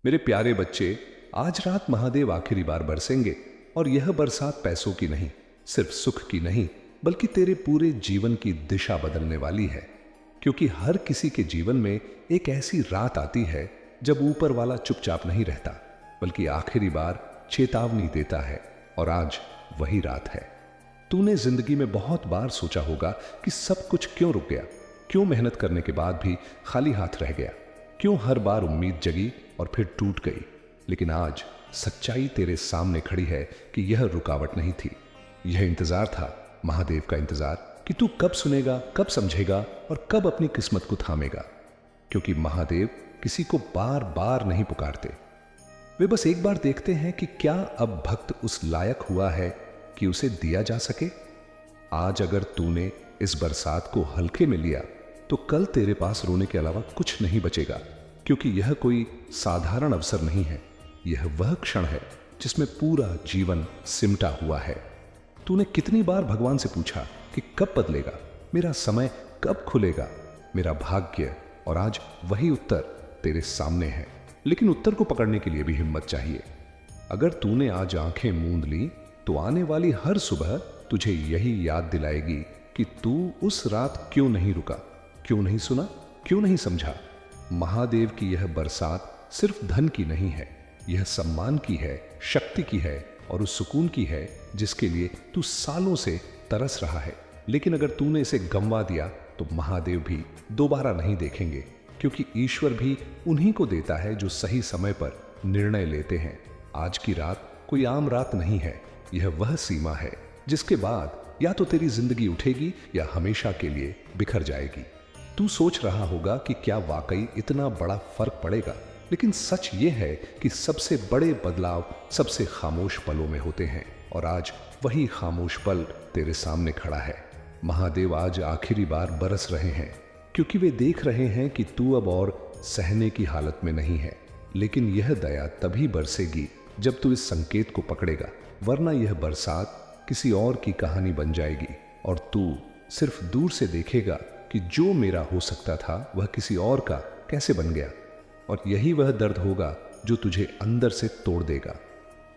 मेरे प्यारे बच्चे, आज रात महादेव आखिरी बार बरसेंगे और यह बरसात पैसों की नहीं, सिर्फ सुख की नहीं, बल्कि तेरे पूरे जीवन की दिशा बदलने वाली है। क्योंकि हर किसी के जीवन में एक ऐसी रात आती है जब ऊपर वाला चुपचाप नहीं रहता, बल्कि आखिरी बार चेतावनी देता है। और आज वही रात है। तूने जिंदगी में बहुत बार सोचा होगा कि सब कुछ क्यों रुक गया, क्यों मेहनत करने के बाद भी खाली हाथ रह गया, क्यों हर बार उम्मीद जगी और फिर टूट गई। लेकिन आज सच्चाई तेरे सामने खड़ी है कि यह रुकावट नहीं थी, यह इंतजार था, महादेव का इंतजार, कि तू कब सुनेगा, कब समझेगा और कब अपनी किस्मत को थामेगा। क्योंकि महादेव किसी को बार बार नहीं पुकारते, वे बस एक बार देखते हैं कि क्या अब भक्त उस लायक हुआ है कि उसे दिया जा सके। आज अगर तूने इस बरसात को हल्के में लिया तो कल तेरे पास रोने के अलावा कुछ नहीं बचेगा। क्योंकि यह कोई साधारण अवसर नहीं है, यह वह क्षण है जिसमें पूरा जीवन सिमटा हुआ है। तूने कितनी बार भगवान से पूछा कि कब बदलेगा, मेरा समय कब खुलेगा, मेरा भाग्य, और आज वही उत्तर तेरे सामने है। लेकिन उत्तर को पकड़ने के लिए भी हिम्मत चाहिए। अगर तूने आज आंखें मूंद ली तो आने वाली हर सुबह तुझे यही याद दिलाएगी कि तू उस रात क्यों नहीं रुका, क्यों नहीं सुना, क्यों नहीं समझा। महादेव की यह बरसात सिर्फ धन की नहीं है, यह सम्मान की है, शक्ति की है और उस सुकून की है जिसके लिए तू सालों से तरस रहा है। लेकिन अगर तूने इसे गंवा दिया तो महादेव भी दोबारा नहीं देखेंगे। क्योंकि ईश्वर भी उन्हीं को देता है जो सही समय पर निर्णय लेते हैं। आज की रात कोई आम रात नहीं है, यह वह सीमा है जिसके बाद या तो तेरी जिंदगी उठेगी या हमेशा के लिए बिखर जाएगी। तू सोच रहा होगा कि क्या वाकई इतना बड़ा फर्क पड़ेगा, लेकिन सच यह है कि सबसे बड़े बदलाव सबसे खामोश पलों में होते हैं। और आज वही खामोश पल तेरे सामने खड़ा है। महादेव आज आखिरी बार बरस रहे हैं क्योंकि वे देख रहे हैं कि तू अब और सहने की हालत में नहीं है। लेकिन यह दया तभी बरसेगी जब तू इस संकेत को पकड़ेगा, वरना यह बरसात किसी और की कहानी बन जाएगी और तू सिर्फ दूर से देखेगा कि जो मेरा हो सकता था वह किसी और का कैसे बन गया। और यही वह दर्द होगा जो तुझे अंदर से तोड़ देगा।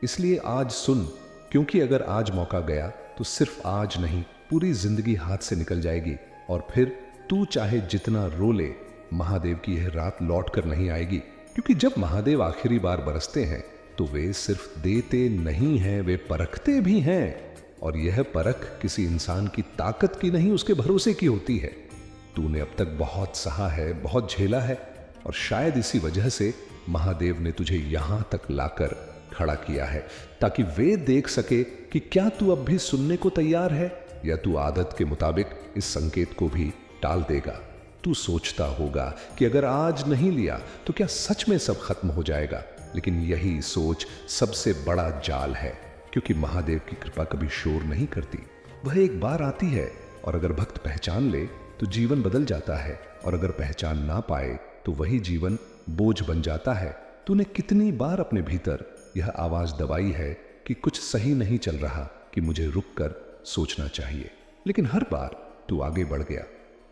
इसलिए आज सुन, क्योंकि अगर आज मौका गया तो सिर्फ आज नहीं, पूरी जिंदगी हाथ से निकल जाएगी। और फिर तू चाहे जितना रो ले, महादेव की यह रात लौट कर नहीं आएगी। क्योंकि जब महादेव आखिरी बार बरसते हैं तो वे सिर्फ देते नहीं हैं, वे परखते भी हैं। और यह परख किसी इंसान की ताकत की नहीं, उसके भरोसे की होती है। तूने अब तक बहुत सहा है, बहुत झेला है, और शायद इसी वजह से महादेव ने तुझे यहां तक लाकर खड़ा किया है, ताकि वे देख सके कि क्या तू अब भी सुनने को तैयार है या तू आदत के मुताबिक इस संकेत को भी टाल देगा। तू सोचता होगा कि अगर आज नहीं लिया तो क्या सच में सब खत्म हो जाएगा। लेकिन यही सोच सबसे बड़ा जाल है। क्योंकि महादेव की कृपा कभी शोर नहीं करती, वह एक बार आती है और अगर भक्त पहचान ले तो जीवन बदल जाता है, और अगर पहचान ना पाए तो वही जीवन बोझ बन जाता है। तूने कितनी बार अपने भीतर यह आवाज दबाई है कि कुछ सही नहीं चल रहा, कि मुझे रुक कर सोचना चाहिए। लेकिन हर बार तू आगे बढ़ गया,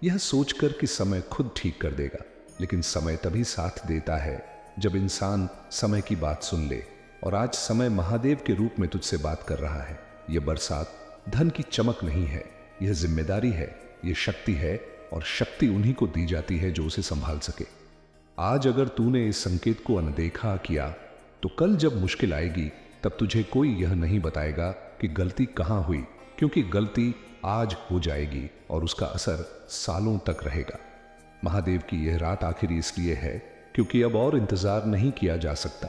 यह सोचकर कि समय खुद ठीक कर देगा। लेकिन समय तभी साथ देता है जब इंसान समय की बात सुन ले। और आज समय महादेव के रूप में तुझसे बात कर रहा है। यह बरसात धन की चमक नहीं है, यह जिम्मेदारी है, यह शक्ति है, और शक्ति उन्हीं को दी जाती है जो उसे संभाल सके। आज अगर तूने इस संकेत को अनदेखा किया तो कल जब मुश्किल आएगी तब तुझे कोई यह नहीं बताएगा कि गलती कहां हुई। क्योंकि गलती आज हो जाएगी और उसका असर सालों तक रहेगा। महादेव की यह रात आखिरी इसलिए है क्योंकि अब और इंतजार नहीं किया जा सकता।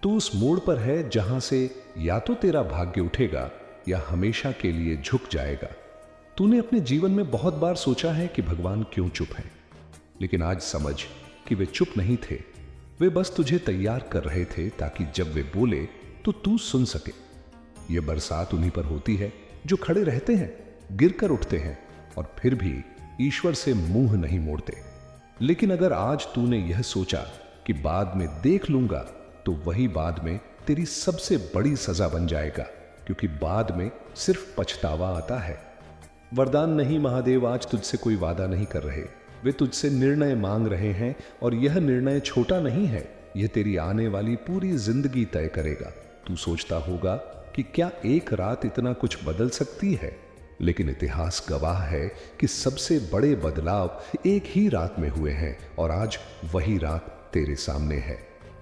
तू उस मोड़ पर है जहां से या तो तेरा भाग्य उठेगा या हमेशा के लिए झुक जाएगा। तूने अपने जीवन में बहुत बार सोचा है कि भगवान क्यों चुप हैं, लेकिन आज समझ कि वे चुप नहीं थे, वे बस तुझे तैयार कर रहे थे ताकि जब वे बोले तो तू सुन सके। यह बरसात उन्हीं पर होती है जो खड़े रहते हैं, गिरकर उठते हैं और फिर भी ईश्वर से मुंह नहीं मोड़ते। लेकिन अगर आज तूने यह सोचा कि बाद में देख लूंगा, तो वही बाद में तेरी सबसे बड़ी सजा बन जाएगा। क्योंकि बाद में सिर्फ पछतावा आता है। वरदान नहीं, महादेव आज तुझसे कोई वादा नहीं कर रहे, वे तुझसे निर्णय मांग रहे हैं। और यह निर्णय छोटा नहीं है, यह तेरी आने वाली पूरी जिंदगी तय करेगा। तू सोचता होगा कि क्या एक रात इतना कुछ बदल सकती है, लेकिन इतिहास गवाह है कि सबसे बड़े बदलाव एक ही रात में हुए हैं और आज वही रात तेरे सामने है।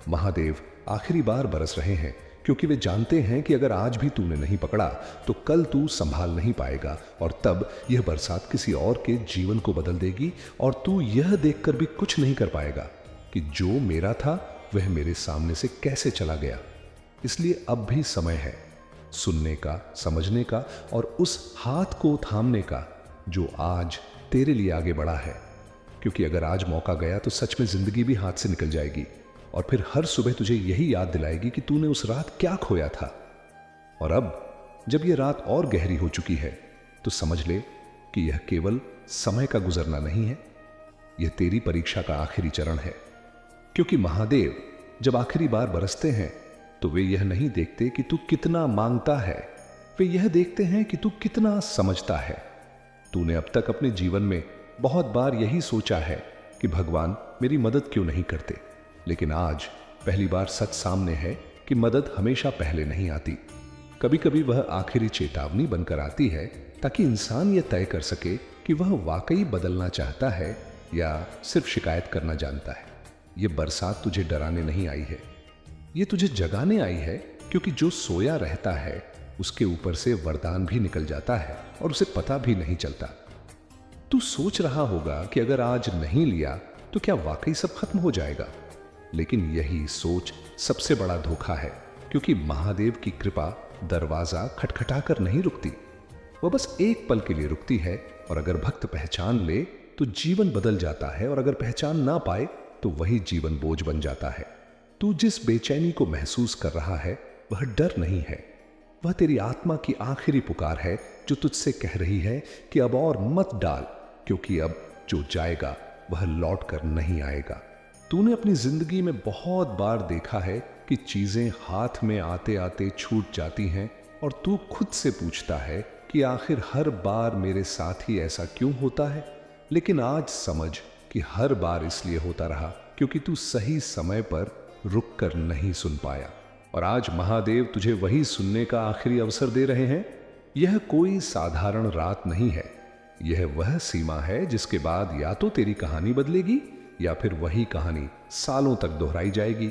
महादेव आखिरी बार बरस रहे हैं क्योंकि वे जानते हैं कि अगर आज भी तूने नहीं पकड़ा तो कल तू संभाल नहीं पाएगा और तब यह बरसात किसी और के जीवन को बदल देगी और तू यह देखकर भी कुछ नहीं कर पाएगा कि जो मेरा था वह मेरे सामने से कैसे चला गया। इसलिए अब भी समय है सुनने का, समझने का और उस हाथ को थामने का जो आज तेरे लिए आगे बढ़ा है। क्योंकि अगर आज मौका गया तो सच में जिंदगी भी हाथ से निकल जाएगी और फिर हर सुबह तुझे यही याद दिलाएगी कि तूने उस रात क्या खोया था। और अब जब यह रात और गहरी हो चुकी है तो समझ ले कि यह केवल समय का गुजरना नहीं है, यह तेरी परीक्षा का आखिरी चरण है। क्योंकि महादेव जब आखिरी बार बरसते हैं तो वे यह नहीं देखते कि तू कितना मांगता है, वे यह देखते हैं कि तू कितना समझता है। तूने अब तक अपने जीवन में बहुत बार यही सोचा है कि भगवान मेरी मदद क्यों नहीं करते, लेकिन आज पहली बार सच सामने है कि मदद हमेशा पहले नहीं आती। कभी कभी वह आखिरी चेतावनी बनकर आती है ताकि इंसान यह तय कर सके कि वह वाकई बदलना चाहता है या सिर्फ शिकायत करना जानता है। यह बरसात तुझे डराने नहीं आई है, ये तुझे जगाने आई है, क्योंकि जो सोया रहता है उसके ऊपर से वरदान भी निकल जाता है और उसे पता भी नहीं चलता। तू सोच रहा होगा कि अगर आज नहीं लिया तो क्या वाकई सब खत्म हो जाएगा, लेकिन यही सोच सबसे बड़ा धोखा है। क्योंकि महादेव की कृपा दरवाजा खटखटाकर नहीं रुकती, वह बस एक पल के लिए रुकती है और अगर भक्त पहचान ले तो जीवन बदल जाता है और अगर पहचान ना पाए तो वही जीवन बोझ बन जाता है। तू जिस बेचैनी को महसूस कर रहा है वह डर नहीं है, वह तेरी आत्मा की आखिरी पुकार है जो तुझसे कह रही है कि अब और मत डाल, क्योंकि अब जो जाएगा वह लौट कर नहीं आएगा। तूने अपनी जिंदगी में बहुत बार देखा है कि चीजें हाथ में आते आते छूट जाती हैं और तू खुद से पूछता है कि आखिर हर बार मेरे साथ ही ऐसा क्यों होता है। लेकिन आज समझ कि हर बार इसलिए होता रहा क्योंकि तू सही समय पर रुक कर नहीं सुन पाया और आज महादेव तुझे वही सुनने का आखिरी अवसर दे रहे हैं। यह कोई साधारण रात नहीं है, यह वह सीमा है जिसके बाद या तो तेरी कहानी बदलेगी या फिर वही कहानी सालों तक दोहराई जाएगी।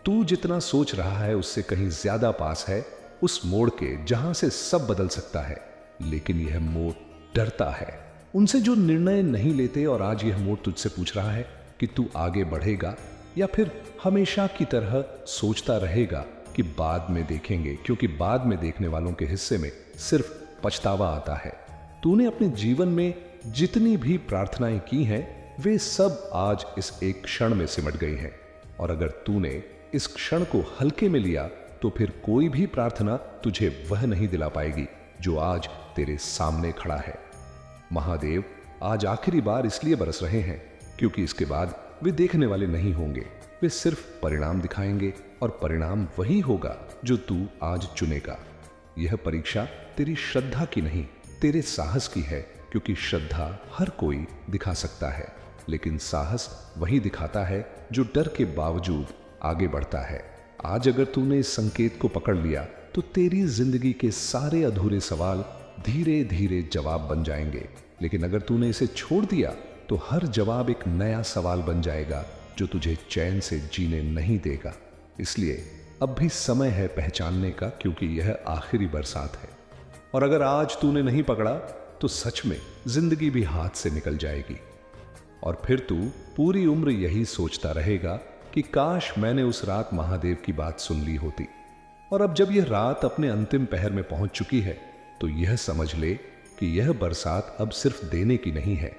तू जितना सोच रहा है उससे कहीं ज्यादा पास है उस मोड़ के जहां से सब बदल सकता है, लेकिन यह मोड़ डरता है उनसे जो निर्णय नहीं लेते। और आज यह मोड़ तुझसे पूछ रहा है कि तू आगे बढ़ेगा या फिर हमेशा की तरह सोचता रहेगा कि बाद में देखेंगे, क्योंकि बाद में देखने वालों के हिस्से में सिर्फ पछतावा आता है। तूने अपने जीवन में जितनी भी प्रार्थनाएं की हैं वे सब आज इस एक क्षण में सिमट गई हैं और अगर तूने इस क्षण को हल्के में लिया तो फिर कोई भी प्रार्थना तुझे वह नहीं दिला पाएगी जो आज तेरे सामने खड़ा है। महादेव आज आखिरी बार इसलिए बरस रहे हैं क्योंकि इसके बाद वे देखने वाले नहीं होंगे, वे सिर्फ परिणाम दिखाएंगे और परिणाम वही होगा जो तू आज चुनेगा। यह परीक्षा तेरी श्रद्धा की नहीं, तेरे साहस की है, क्योंकि श्रद्धा हर कोई दिखा सकता है, लेकिन साहस वही दिखाता है जो डर के बावजूद आगे बढ़ता है। आज अगर तूने इस संकेत को पकड़ लिया तो तेरी जिंदगी के सारे अधूरे सवाल धीरे धीरे जवाब बन जाएंगे, लेकिन अगर तूने इसे छोड़ दिया तो हर जवाब एक नया सवाल बन जाएगा जो तुझे चैन से जीने नहीं देगा। इसलिए अब भी समय है पहचानने का, क्योंकि यह आखिरी बरसात है और अगर आज तूने नहीं पकड़ा तो सच में जिंदगी भी हाथ से निकल जाएगी और फिर तू पूरी उम्र यही सोचता रहेगा कि काश मैंने उस रात महादेव की बात सुन ली होती। और अब जब यह रात अपने अंतिम पहर में पहुंच चुकी है तो यह समझ ले कि यह बरसात अब सिर्फ देने की नहीं है,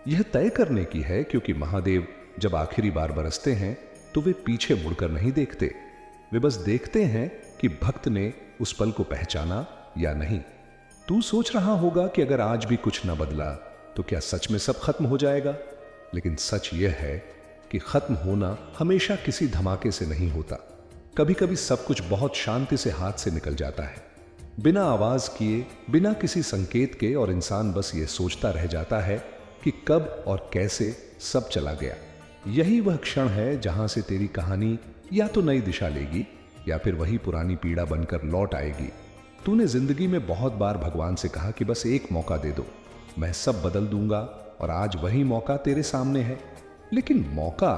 यह तय करने की है। क्योंकि महादेव जब आखिरी बार बरसते हैं तो वे पीछे मुड़कर नहीं देखते, वे बस देखते हैं कि भक्त ने उस पल को पहचाना या नहीं। तू सोच रहा होगा कि अगर आज भी कुछ न बदला तो क्या सच में सब खत्म हो जाएगा, लेकिन सच यह है कि खत्म होना हमेशा किसी धमाके से नहीं होता। कभी कभी सब कुछ बहुत शांति से हाथ से निकल जाता है, बिना आवाज किए, बिना किसी संकेत के, और इंसान बस ये सोचता रह जाता है कि कब और कैसे सब चला गया। यही वह क्षण है जहां से तेरी कहानी या तो नई दिशा लेगी या फिर वही पुरानी पीड़ा बनकर लौट आएगी। तूने जिंदगी में बहुत बार भगवान से कहा कि बस एक मौका दे दो, मैं सब बदल दूंगा, और आज वही मौका तेरे सामने है। लेकिन मौका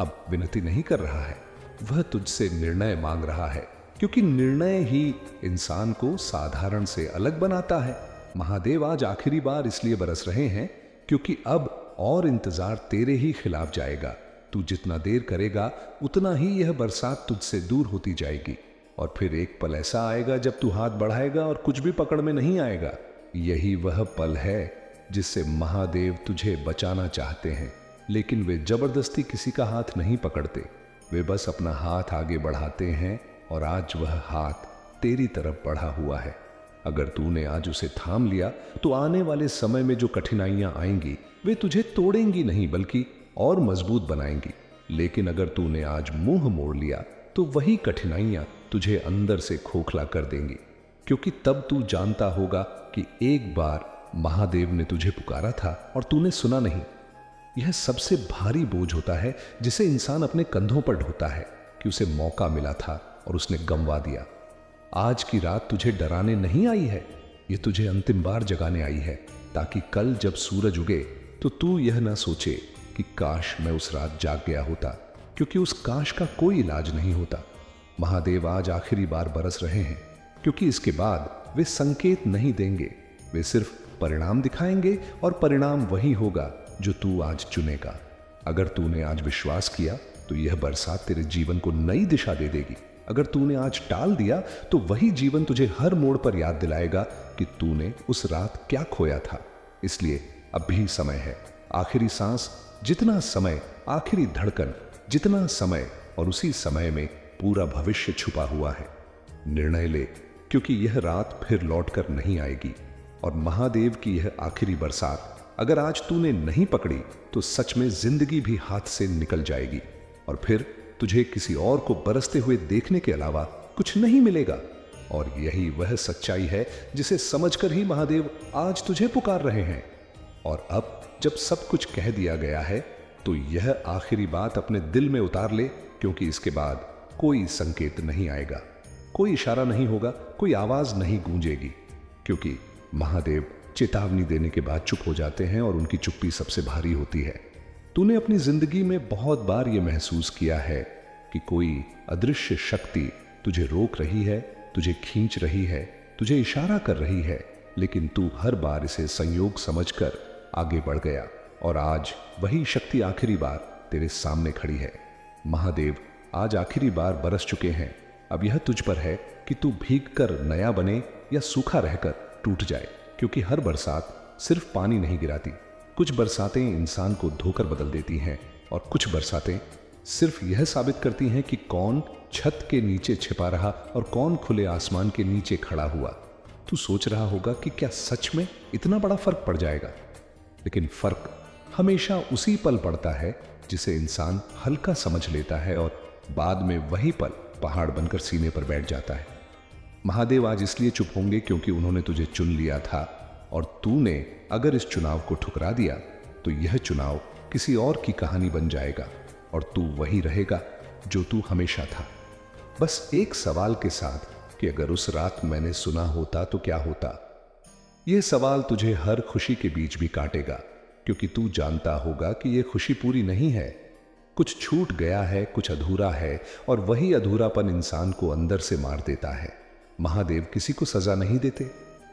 अब विनती नहीं कर रहा है, वह तुझसे निर्णय मांग रहा है, क्योंकि निर्णय ही इंसान को साधारण से अलग बनाता है। महादेव आज आखिरी बार इसलिए बरस रहे हैं क्योंकि अब और इंतजार तेरे ही खिलाफ जाएगा। तू जितना देर करेगा उतना ही यह बरसात तुझसे दूर होती जाएगी, और फिर एक पल ऐसा आएगा जब तू हाथ बढ़ाएगा और कुछ भी पकड़ में नहीं आएगा। यही वह पल है जिससे महादेव तुझे बचाना चाहते हैं, लेकिन वे जबरदस्ती किसी का हाथ नहीं पकड़ते, वे बस अपना हाथ आगे बढ़ाते हैं, और आज वह हाथ तेरी तरफ बढ़ा हुआ है। अगर तूने आज उसे थाम लिया तो आने वाले समय में जो कठिनाइयां आएंगी वे तुझे तोड़ेंगी नहीं बल्कि और मजबूत बनाएंगी। लेकिन अगर तूने आज मुंह मोड़ लिया तो वही कठिनाइयां तुझे अंदर से खोखला कर देंगी, क्योंकि तब तू जानता होगा कि एक बार महादेव ने तुझे पुकारा था और तूने सुना नहीं। यह सबसे भारी बोझ होता है जिसे इंसान अपने कंधों पर ढोता है कि उसे मौका मिला था और उसने गंवा दिया। आज की रात तुझे डराने नहीं आई है, यह तुझे अंतिम बार जगाने आई है, ताकि कल जब सूरज उगे तो तू यह ना सोचे कि काश मैं उस रात जाग गया होता, क्योंकि उस काश का कोई इलाज नहीं होता। महादेव आज आखिरी बार बरस रहे हैं क्योंकि इसके बाद वे संकेत नहीं देंगे, वे सिर्फ परिणाम दिखाएंगे, और परिणाम वही होगा जो तू आज चुनेगा। अगर तूने आज विश्वास किया तो यह बरसात तेरे जीवन को नई दिशा दे देगी। अगर तूने आज टाल दिया तो वही जीवन तुझे हर मोड़ पर याद दिलाएगा कि तूने उस रात क्या खोया था। इसलिए अब भी समय है, आखिरी सांस जितना समय, आखिरी धड़कन जितना समय, और उसी समय में पूरा भविष्य छुपा हुआ है। निर्णय ले, क्योंकि यह रात फिर लौटकर नहीं आएगी, और महादेव की यह आखिरी बरसात अगर आज तूने नहीं पकड़ी तो सच में जिंदगी भी हाथ से निकल जाएगी, और फिर तुझे किसी और को बरसते हुए देखने के अलावा कुछ नहीं मिलेगा। और यही वह सच्चाई है जिसे समझकर ही महादेव आज तुझे पुकार रहे हैं। और अब जब सब कुछ कह दिया गया है तो यह आखिरी बात अपने दिल में उतार ले, क्योंकि इसके बाद कोई संकेत नहीं आएगा, कोई इशारा नहीं होगा, कोई आवाज नहीं गूंजेगी, क्योंकि महादेव चेतावनी देने के बाद चुप हो जाते हैं और उनकी चुप्पी सबसे भारी होती है। तूने अपनी जिंदगी में बहुत बार यह महसूस किया है कि कोई अदृश्य शक्ति तुझे रोक रही है, तुझे खींच रही है, तुझे इशारा कर रही है, लेकिन तू हर बार इसे संयोग समझकर आगे बढ़ गया, और आज वही शक्ति आखिरी बार तेरे सामने खड़ी है। महादेव आज आखिरी बार बरस चुके हैं, अब यह तुझ पर है कि तू भीग कर नया बने या सूखा रहकर टूट जाए, क्योंकि हर बरसात सिर्फ पानी नहीं गिराती। कुछ बरसातें इंसान को धोकर बदल देती हैं, और कुछ बरसातें सिर्फ यह साबित करती हैं कि कौन छत के नीचे छिपा रहा और कौन खुले आसमान के नीचे खड़ा हुआ। तू सोच रहा होगा कि क्या सच में इतना बड़ा फर्क पड़ जाएगा, लेकिन फर्क हमेशा उसी पल पड़ता है जिसे इंसान हल्का समझ लेता है, और बाद में वही पल पहाड़ बनकर सीने पर बैठ जाता है। महादेव आज इसलिए चुप होंगे क्योंकि उन्होंने तुझे चुन लिया था, और तूने अगर इस चुनाव को ठुकरा दिया तो यह चुनाव किसी और की कहानी बन जाएगा, और तू वही रहेगा जो तू हमेशा था। बस एक सवाल के साथ कि अगर उस रात मैंने सुना होता तो क्या होता। यह सवाल तुझे हर खुशी के बीच भी काटेगा, क्योंकि तू जानता होगा कि यह खुशी पूरी नहीं है, कुछ छूट गया है, कुछ अधूरा है, और वही अधूरापन इंसान को अंदर से मार देता है। महादेव किसी को सजा नहीं देते,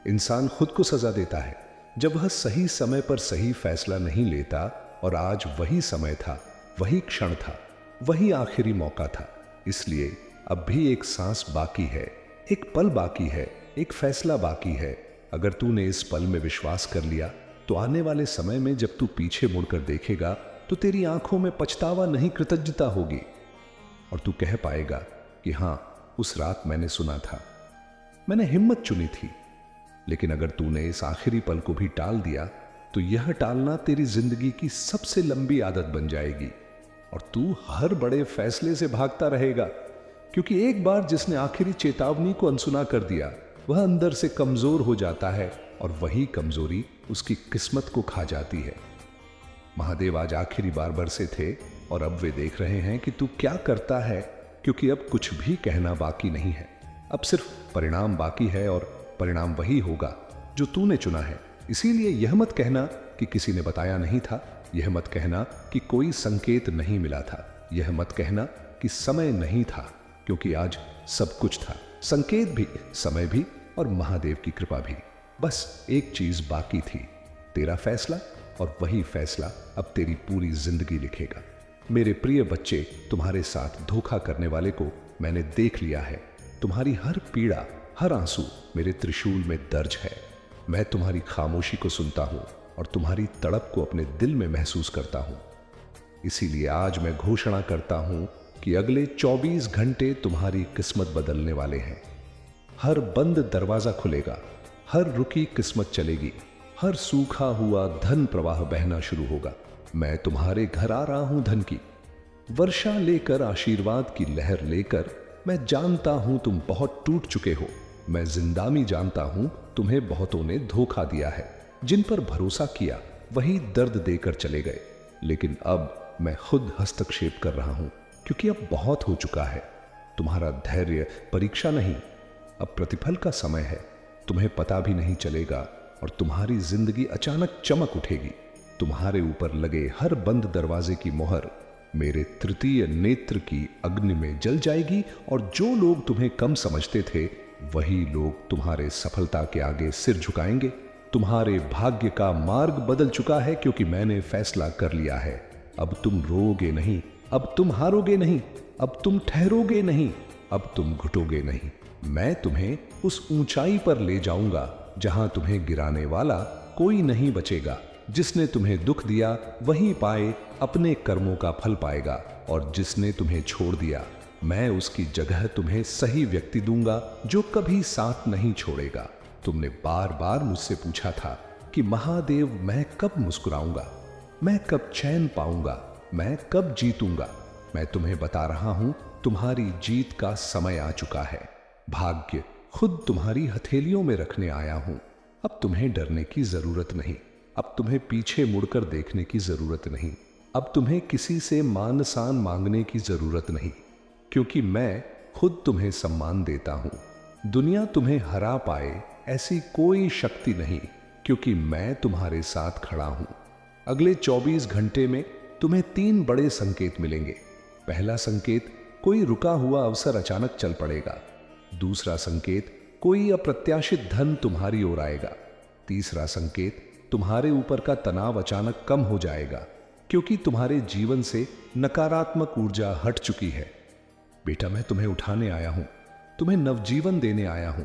इंसान खुद को सजा देता है जब वह सही समय पर सही फैसला नहीं लेता, और आज वही समय था, वही क्षण था, वही आखिरी मौका था। इसलिए अब भी एक सांस बाकी है, एक पल बाकी है, एक फैसला बाकी है। अगर तूने इस पल में विश्वास कर लिया तो आने वाले समय में जब तू पीछे मुड़कर देखेगा तो तेरी आंखों में पछतावा नहीं कृतज्ञता होगी, और तू कह पाएगा कि हां, उस रात मैंने सुना था, मैंने हिम्मत चुनी थी। लेकिन अगर तूने इस आखिरी पल को भी टाल दिया तो यह टालना तेरी जिंदगी की सबसे लंबी आदत बन जाएगी, और तू हर बड़े फैसले से भागता रहेगा, क्योंकि एक बार जिसने आखिरी चेतावनी को अनसुना कर दिया वह अंदर से कमजोर हो जाता है, और वही कमजोरी उसकी किस्मत को खा जाती है। महादेव आज आखिरी बार बरसे थे, और अब वे देख रहे हैं कि तू क्या करता है, क्योंकि अब कुछ भी कहना बाकी नहीं है। अब सिर्फ परिणाम बाकी है और परिणाम वही होगा जो तूने चुना है। इसीलिए यह मत कहना कि किसी ने बताया नहीं था, यह मत कहना कि कोई संकेत नहीं मिला था, यह मत कहना कि समय नहीं था, क्योंकि आज सब कुछ था, संकेत भी, समय भी और महादेव की कृपा भी। बस एक चीज बाकी थी, तेरा फैसला, और वही फैसला अब तेरी पूरी जिंदगी लिखेगा। मेरे प्रिय बच्चे, तुम्हारे साथ धोखा करने वाले को मैंने देख लिया है। तुम्हारी हर पीड़ा, हर आंसू मेरे त्रिशूल में दर्ज है। मैं तुम्हारी खामोशी को सुनता हूं और तुम्हारी तड़प को अपने दिल में महसूस करता हूं। इसीलिए आज मैं घोषणा करता हूं कि अगले 24 घंटे तुम्हारी किस्मत बदलने वाले हैं। हर बंद दरवाजा खुलेगा, हर रुकी किस्मत चलेगी, हर सूखा हुआ धन प्रवाह बहना शुरू होगा। मैं तुम्हारे घर आ रहा हूं धन की वर्षा लेकर, आशीर्वाद की लहर लेकर। मैं जानता हूं तुम बहुत टूट चुके हो। मैं जिंदामी जानता हूं तुम्हें बहुतों ने धोखा दिया है। जिन पर भरोसा किया वही दर्द देकर चले गए। लेकिन अब मैं खुद हस्तक्षेप कर रहा हूं, क्योंकि अब बहुत हो चुका है। तुम्हारा धैर्य परीक्षा नहीं, अब प्रतिफल का समय है। तुम्हें पता भी नहीं चलेगा और तुम्हारी जिंदगी अचानक चमक उठेगी। तुम्हारे ऊपर लगे हर बंद दरवाजे की मोहर मेरे तृतीय नेत्र की अग्नि में जल जाएगी, और जो लोग तुम्हें कम समझते थे वही लोग तुम्हारे सफलता के आगे सिर झुकाएंगे। तुम्हारे भाग्य का मार्ग बदल चुका है, क्योंकि मैंने फैसला कर लिया है। अब तुम रोओगे नहीं, अब तुम हारोगे नहीं, अब तुम ठहरोगे नहीं, अब तुम घुटोगे नहीं। मैं तुम्हें उस ऊंचाई पर ले जाऊंगा जहां तुम्हें गिराने वाला कोई नहीं बचेगा। जिसने तुम्हें दुख दिया वही पाए अपने कर्मों का फल पाएगा, और जिसने तुम्हें छोड़ दिया मैं उसकी जगह तुम्हें सही व्यक्ति दूंगा जो कभी साथ नहीं छोड़ेगा। तुमने बार बार मुझसे पूछा था कि महादेव, मैं कब मुस्कुराऊंगा, मैं कब चैन पाऊंगा, मैं कब जीतूंगा। मैं तुम्हें बता रहा हूं, तुम्हारी जीत का समय आ चुका है। भाग्य खुद तुम्हारी हथेलियों में रखने आया हूं। अब तुम्हें डरने की जरूरत नहीं, अब तुम्हें पीछे मुड़कर देखने की जरूरत नहीं, अब तुम्हें किसी से मान सान मांगने की जरूरत नहीं, क्योंकि मैं खुद तुम्हें सम्मान देता हूं। दुनिया तुम्हें हरा पाए ऐसी कोई शक्ति नहीं, क्योंकि मैं तुम्हारे साथ खड़ा हूं। अगले 24 घंटे में तुम्हें 3 बड़े संकेत मिलेंगे। पहला संकेत, कोई रुका हुआ अवसर अचानक चल पड़ेगा। दूसरा संकेत, कोई अप्रत्याशित धन तुम्हारी ओर आएगा। तीसरा संकेत, तुम्हारे ऊपर का तनाव अचानक कम हो जाएगा, क्योंकि तुम्हारे जीवन से नकारात्मक ऊर्जा हट चुकी है। बेटा, मैं तुम्हें उठाने आया हूं, तुम्हें नवजीवन देने आया हूं,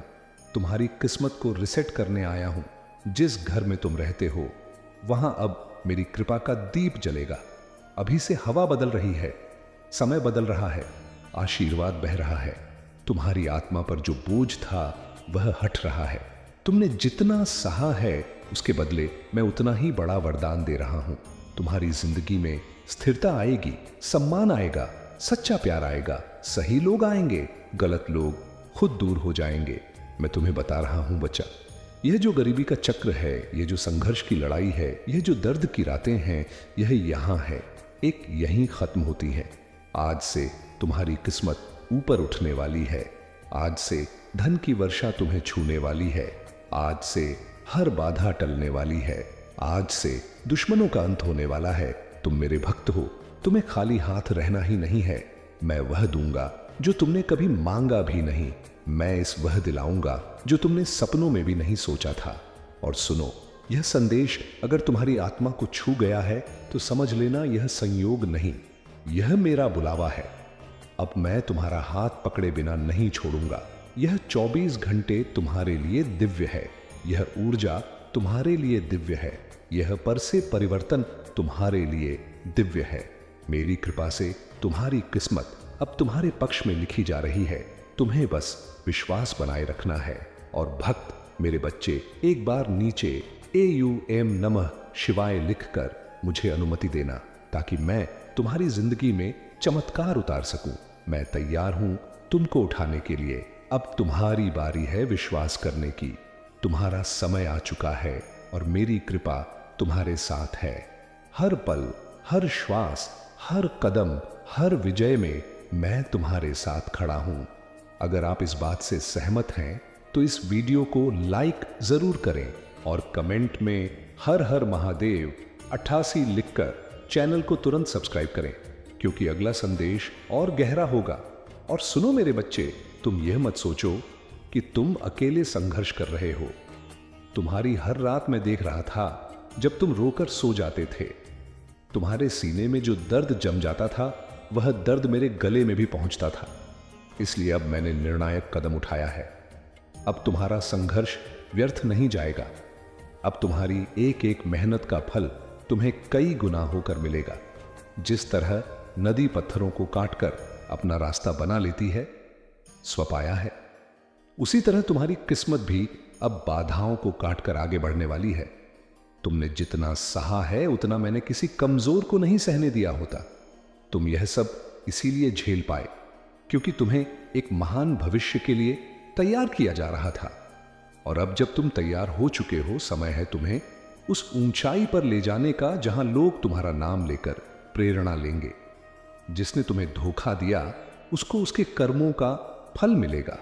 तुम्हारी किस्मत को रिसेट करने आया हूं। जिस घर में तुम रहते हो वहां अब मेरी कृपा का दीप जलेगा। अभी से हवा बदल रही है, समय बदल रहा है, आशीर्वाद बह रहा है। तुम्हारी आत्मा पर जो बोझ था वह हट रहा है। तुमने जितना सहा है उसके बदले मैं उतना ही बड़ा वरदान दे रहा हूं। तुम्हारी जिंदगी में स्थिरता आएगी, सम्मान आएगा, सच्चा प्यार आएगा, सही लोग आएंगे, गलत लोग खुद दूर हो जाएंगे। मैं तुम्हें बता रहा हूं बच्चा, यह जो गरीबी का चक्र है, यह जो संघर्ष की लड़ाई है, यह जो दर्द की रातें हैं, यह यहां है, एक यहीं खत्म होती है। आज से तुम्हारी किस्मत ऊपर उठने वाली है। आज से धन की वर्षा तुम्हें छूने वाली है। आज से हर बाधा टलने वाली है। आज से दुश्मनों का अंत होने वाला है। तुम मेरे भक्त हो, तुम्हें खाली हाथ रहना ही नहीं है। मैं वह दूंगा जो तुमने कभी मांगा भी नहीं। मैं इस वह दिलाऊंगा जो तुमने सपनों में भी नहीं सोचा था। और सुनो, यह संदेश अगर तुम्हारी आत्मा को छू गया है तो समझ लेना यह संयोग नहीं, यह मेरा बुलावा है। अब मैं तुम्हारा हाथ पकड़े बिना नहीं छोड़ूंगा। यह 24 घंटे तुम्हारे लिए दिव्य है। यह ऊर्जा तुम्हारे लिए दिव्य है। यह पर से परिवर्तन तुम्हारे लिए दिव्य है। मेरी कृपा से तुम्हारी किस्मत अब तुम्हारे पक्ष में लिखी जा रही है। तुम्हें बस विश्वास बनाए रखना है। और भक्त मेरे बच्चे, एक बार नीचे AUM नमः शिवाय लिखकर मुझे अनुमति देना, ताकि मैं तुम्हारी जिंदगी में चमत्कार उतार सकूं। मैं तैयार हूं तुमको उठाने के लिए। अब तुम्हारी बारी है विश्वास करने की। तुम्हारा समय आ चुका है और मेरी कृपा तुम्हारे साथ है। हर पल, हर श्वास, हर कदम, हर विजय में मैं तुम्हारे साथ खड़ा हूं। अगर आप इस बात से सहमत हैं तो इस वीडियो को लाइक जरूर करें और कमेंट में हर हर महादेव 88 लिखकर चैनल को तुरंत सब्सक्राइब करें, क्योंकि अगला संदेश और गहरा होगा। और सुनो मेरे बच्चे, तुम यह मत सोचो कि तुम अकेले संघर्ष कर रहे हो। तुम्हारी हर रात मैं देख रहा था जब तुम रोकर सो जाते थे। तुम्हारे सीने में जो दर्द जम जाता था वह दर्द मेरे गले में भी पहुंचता था। इसलिए अब मैंने निर्णायक कदम उठाया है। अब तुम्हारा संघर्ष व्यर्थ नहीं जाएगा। अब तुम्हारी एक एक मेहनत का फल तुम्हें कई गुना होकर मिलेगा। जिस तरह नदी पत्थरों को काटकर अपना रास्ता बना लेती है, स्वपाया है, उसी तरह तुम्हारी किस्मत भी अब बाधाओं को काटकर आगे बढ़ने वाली है। तुमने जितना सहा है उतना मैंने किसी कमजोर को नहीं सहने दिया होता। तुम यह सब इसीलिए झेल पाए क्योंकि तुम्हें एक महान भविष्य के लिए तैयार किया जा रहा था। और अब जब तुम तैयार हो चुके हो, समय है तुम्हें उस ऊंचाई पर ले जाने का जहां लोग तुम्हारा नाम लेकर प्रेरणा लेंगे। जिसने तुम्हें धोखा दिया उसको उसके कर्मों का फल मिलेगा।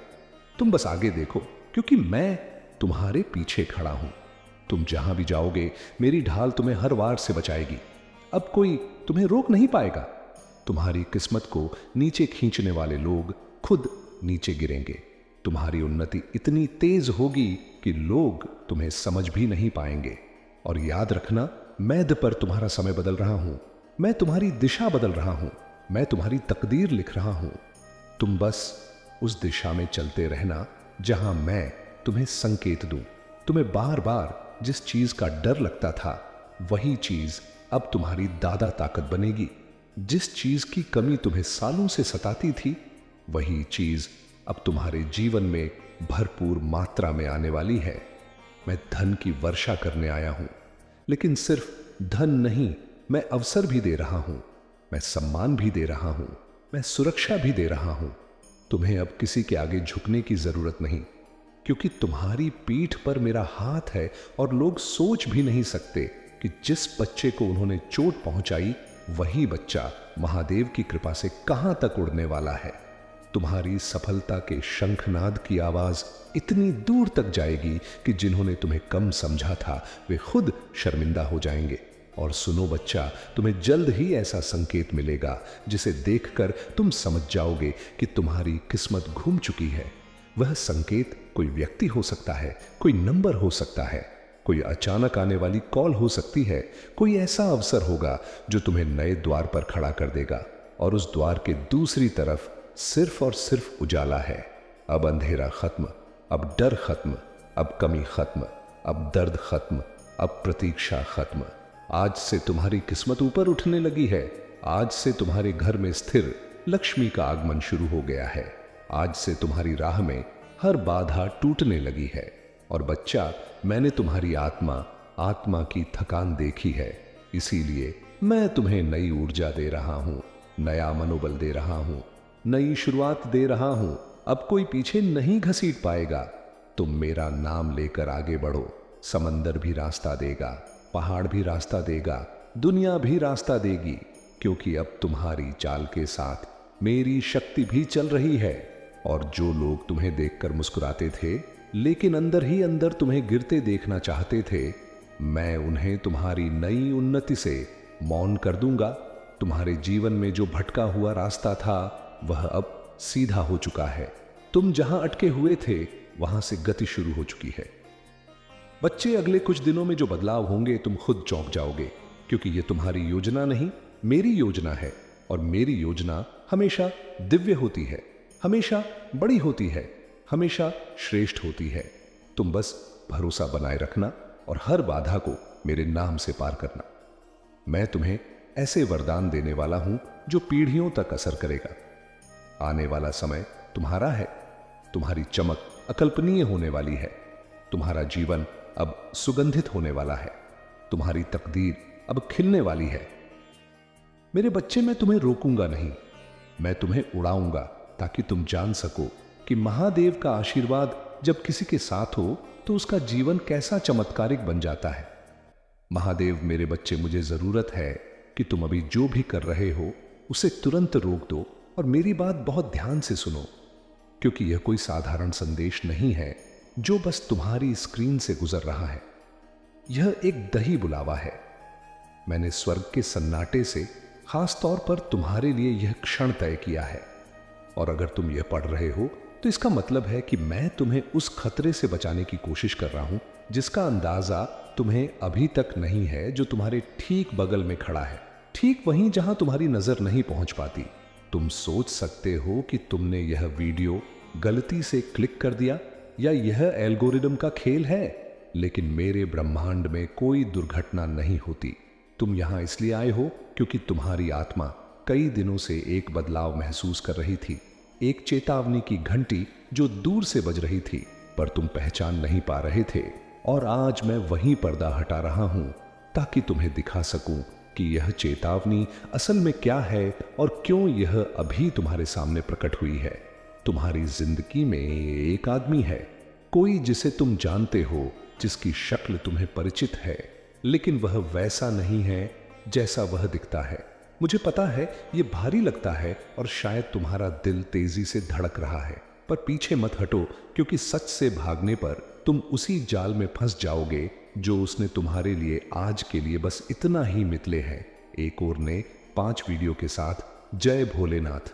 तुम बस आगे देखो, क्योंकि मैं तुम्हारे पीछे खड़ा हूं। तुम जहां भी जाओगे मेरी ढाल तुम्हें हर वार से बचाएगी। अब कोई तुम्हें रोक नहीं पाएगा। तुम्हारी किस्मत को नीचे खींचने वाले लोग खुद नीचे गिरेंगे। तुम्हारी उन्नति इतनी तेज होगी कि लोग तुम्हें समझ भी नहीं पाएंगे। और याद रखना, मैद पर तुम्हारा समय बदल रहा हूं। मैं तुम्हारी दिशा बदल रहा हूं। मैं तुम्हारी तकदीर लिख रहा हूं। तुम बस उस दिशा में चलते रहना जहां मैं तुम्हें संकेत दूं। तुम्हें बार बार जिस चीज का डर लगता था वही चीज अब तुम्हारी दादा ताकत बनेगी। जिस चीज की कमी तुम्हें सालों से सताती थी वही चीज अब तुम्हारे जीवन में भरपूर मात्रा में आने वाली है। मैं धन की वर्षा करने आया हूं, लेकिन सिर्फ धन नहीं, मैं अवसर भी दे रहा हूं, मैं सम्मान भी दे रहा हूं, मैं सुरक्षा भी दे रहा हूं। तुम्हें अब किसी के आगे झुकने की जरूरत नहीं, क्योंकि तुम्हारी पीठ पर मेरा हाथ है। और लोग सोच भी नहीं सकते कि जिस बच्चे को उन्होंने चोट पहुंचाई वही बच्चा महादेव की कृपा से कहां तक उड़ने वाला है। तुम्हारी सफलता के शंखनाद की आवाज इतनी दूर तक जाएगी कि जिन्होंने तुम्हें कम समझा था वे खुद शर्मिंदा हो जाएंगे। और सुनो बच्चा, तुम्हें जल्द ही ऐसा संकेत मिलेगा जिसे देखकर तुम समझ जाओगे कि तुम्हारी किस्मत घूम चुकी है। वह संकेत कोई व्यक्ति हो सकता है, कोई नंबर हो सकता है, कोई अचानक आने वाली कॉल हो सकती है, कोई ऐसा अवसर होगा जो तुम्हें नए द्वार पर खड़ा कर देगा। और उस द्वार के दूसरी तरफ सिर्फ और सिर्फ उजाला है। अब अंधेरा खत्म, अब डर खत्म, अब कमी खत्म, अब दर्द खत्म, अब प्रतीक्षा खत्म। आज से तुम्हारी किस्मत ऊपर उठने लगी है। आज से तुम्हारे घर में स्थिर लक्ष्मी का आगमन शुरू हो गया है। आज से तुम्हारी राह में हर बाधा टूटने लगी है। और बच्चा, मैंने तुम्हारी आत्मा की थकान देखी है, इसीलिए मैं तुम्हें नई ऊर्जा दे रहा हूं, नया मनोबल दे रहा हूं, नई शुरुआत दे रहा हूं। अब कोई पीछे नहीं घसीट पाएगा। तुम मेरा नाम लेकर आगे बढ़ो। समंदर भी रास्ता देगा, पहाड़ भी रास्ता देगा, दुनिया भी रास्ता देगी, क्योंकि अब तुम्हारी चाल के साथ मेरी शक्ति भी चल रही है। और जो लोग तुम्हें देखकर मुस्कुराते थे लेकिन अंदर ही अंदर तुम्हें गिरते देखना चाहते थे, मैं उन्हें तुम्हारी नई उन्नति से मौन कर दूंगा। तुम्हारे जीवन में जो भटका हुआ रास्ता था वह अब सीधा हो चुका है। तुम जहां अटके हुए थे वहां से गति शुरू हो चुकी है। बच्चे, अगले कुछ दिनों में जो बदलाव होंगे तुम खुद चौंक जाओगे, क्योंकि यह तुम्हारी योजना नहीं, मेरी योजना है। और मेरी योजना हमेशा दिव्य होती है, हमेशा बड़ी होती है, हमेशा श्रेष्ठ होती है। तुम बस भरोसा बनाए रखना और हर बाधा को मेरे नाम से पार करना। मैं तुम्हें ऐसे वरदान देने वाला हूं जो पीढ़ियों तक असर करेगा। आने वाला समय तुम्हारा है। तुम्हारी चमक अकल्पनीय होने वाली है। तुम्हारा जीवन अब सुगंधित होने वाला है। तुम्हारी तकदीर अब खिलने वाली है। मेरे बच्चे, मैं तुम्हें रोकूंगा नहीं, मैं तुम्हें उड़ाऊंगा ताकि तुम जान सको कि महादेव का आशीर्वाद जब किसी के साथ हो तो उसका जीवन कैसा चमत्कारिक बन जाता है। महादेव, मेरे बच्चे, मुझे जरूरत है कि तुम अभी जो भी कर रहे हो उसे तुरंत रोक दो और मेरी बात बहुत ध्यान से सुनो, क्योंकि यह कोई साधारण संदेश नहीं है जो बस तुम्हारी स्क्रीन से गुजर रहा है। यह एक दही बुलावा है। मैंने स्वर्ग के सन्नाटे से खास तौर पर तुम्हारे लिए यह क्षण तय किया है। और अगर तुम यह पढ़ रहे हो तो इसका मतलब है कि मैं तुम्हें उस खतरे से बचाने की कोशिश कर रहा हूं जिसका अंदाजा तुम्हें अभी तक नहीं है, जो तुम्हारे ठीक बगल में खड़ा है, ठीक वहीं जहां तुम्हारी नजर नहीं पहुंच पाती। तुम सोच सकते हो कि तुमने यह वीडियो गलती से क्लिक कर दिया या यह एल्गोरिदम का खेल है, लेकिन मेरे ब्रह्मांड में कोई दुर्घटना नहीं होती। तुम यहां इसलिए आए हो क्योंकि तुम्हारी आत्मा कई दिनों से एक बदलाव महसूस कर रही थी, एक चेतावनी की घंटी जो दूर से बज रही थी पर तुम पहचान नहीं पा रहे थे। और आज मैं वही पर्दा हटा रहा हूं ताकि तुम्हें दिखा सकूं कि यह चेतावनी असल में क्या है और क्यों यह अभी तुम्हारे सामने प्रकट हुई है। तुम्हारी जिंदगी में एक आदमी है, कोई जिसे तुम जानते हो, जिसकी शक्ल तुम्हें परिचित है, लेकिन वह वैसा नहीं है जैसा वह दिखता है। मुझे पता है ये भारी लगता है और शायद तुम्हारा दिल तेजी से धड़क रहा है, पर पीछे मत हटो, क्योंकि सच से भागने पर तुम उसी जाल में फंस जाओगे जो उसने तुम्हारे लिए आज के लिए बस इतना ही मितले है। एक और ने 5 वीडियो के साथ। जय भोलेनाथ।